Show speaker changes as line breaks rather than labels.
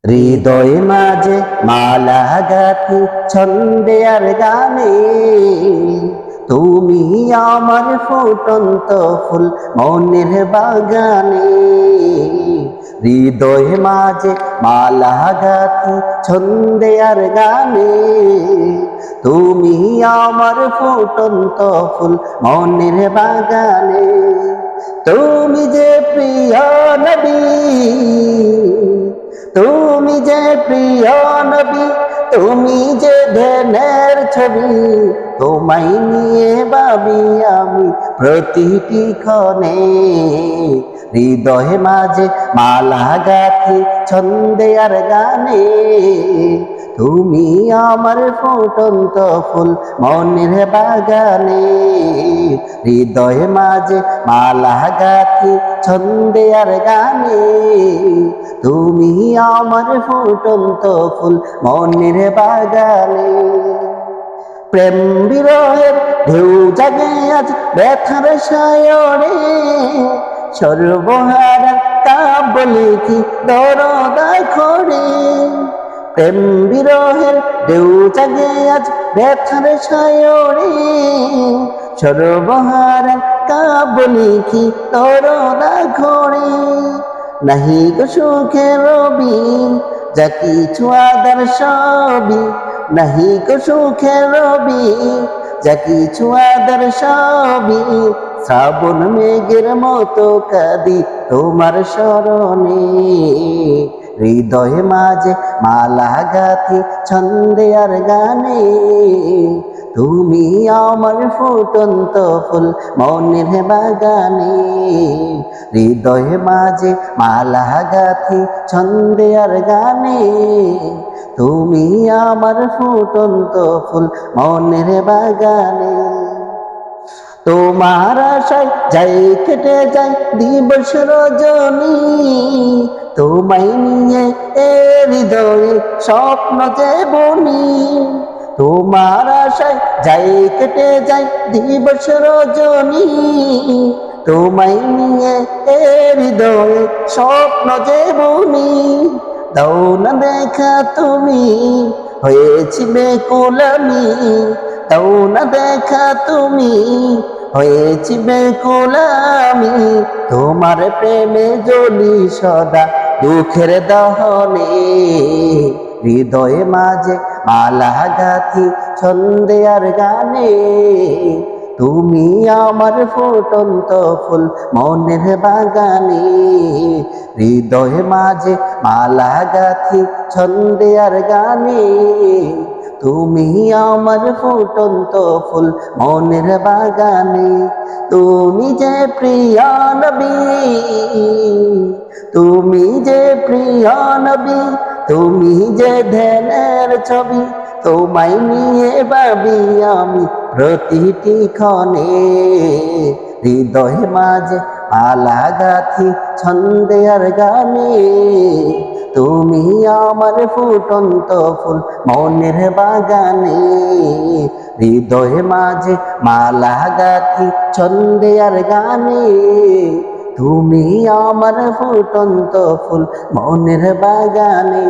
হৃদয় মাঝে মালা গাথি ছন্দে আর গানে, তুমি আমার ফুটন্ত ফুল মনের বাগানে। হৃদয় মাঝে মালা গাথি ছন্দে আর গানে, তুমি আমার ফুটন্ত ফুল মনের বাগানে। তুমি যে প্রিয় নবী, তুমি যে প্রিয় নবী, তুমি যে ধ্যানের ছবি, তোমায় নিয়ে ভাবি আমি প্রতিটি ক্ষণে। হৃদয় মাঝে মালা গাথি ছন্দে আর গানে, তুমি আমার ফুটন্ত ফুল মনের বাগানে। হৃদয় মাঝে মালা গাথি ছন্দে আর গানে, তুমি আমার ফুটন্ত ফুল মনের বাগানে। প্রেম বিরহের ঢেউ জাগে আজ ব্যথার সায়রে, সর্বহারা কাব্য লিখি দরদ খড়ে। প্রেম বিরহের ঢেউ জাগে আজ ব্যথার সায়রে, সর্বহারা কাব্য লিখি দরদ খড়ে। নাহি গো সুখের রবি, যা কিছু আদার সবই, নাহি গো সুখের রবি, যা কিছু আদার সবই। শ্রাবণ মেঘের মতো কাঁদি তোমার স্মরণে। হৃদয় মাঝে মালা গাথি ছন্দে আর গানে, তুমি আমার ফুটন্ত ফুল মনের বাগানে। হৃদয় মাঝে মালা গাথি ছন্দে আর গানে, তুমি আমার ফুটন্ত ফুল মনের বাগানে। তোমার আশায় যাই কেটে যায় দিবস রজনী, তোমায় নিয়ে এ হৃদয়ে স্বপ্ন যে বুনি। তোমার আশায় যাই কেটে যায় দিবস রজনী, তোমায় নিয়ে এ হৃদয়ে স্বপ্ন যে বুনি। দাও না দেখা তুমি, হয়েছি বেকুল আমি, দাও না দেখা তুমি, হয়েছি বেকুল আমি। তোমার প্রেমে জ্বলি সদা দুঃখের দহনে। হৃদয় মাঝে মালা গাথি ছন্দে আর গানে, তুমি আমার ফুটন্ত ফুল মনের বাগানে। হৃদয় মাঝে মালা গাথি ছন্দে আর গানে, তুমি আমার ফুটন্ত ফুল মনের বাগানে। তুমি যে প্রিয় নবী, তুমি যে প্রিয় নবী, তুমি যে ধ্যানের ছবি, তোমায় নিয়ে ভাবি আমি প্রতিটি ক্ষণে। হৃদয় মাঝে মালা গাথি ছন্দে আর গানে, তুমি আমার ফুটন্ত ফুল মনের বাগানে। হৃদয় মাঝে মালা গাথি ছন্দে আর গানে, তুমি আমার ফুটন্ত ফুল মনের বাগানে।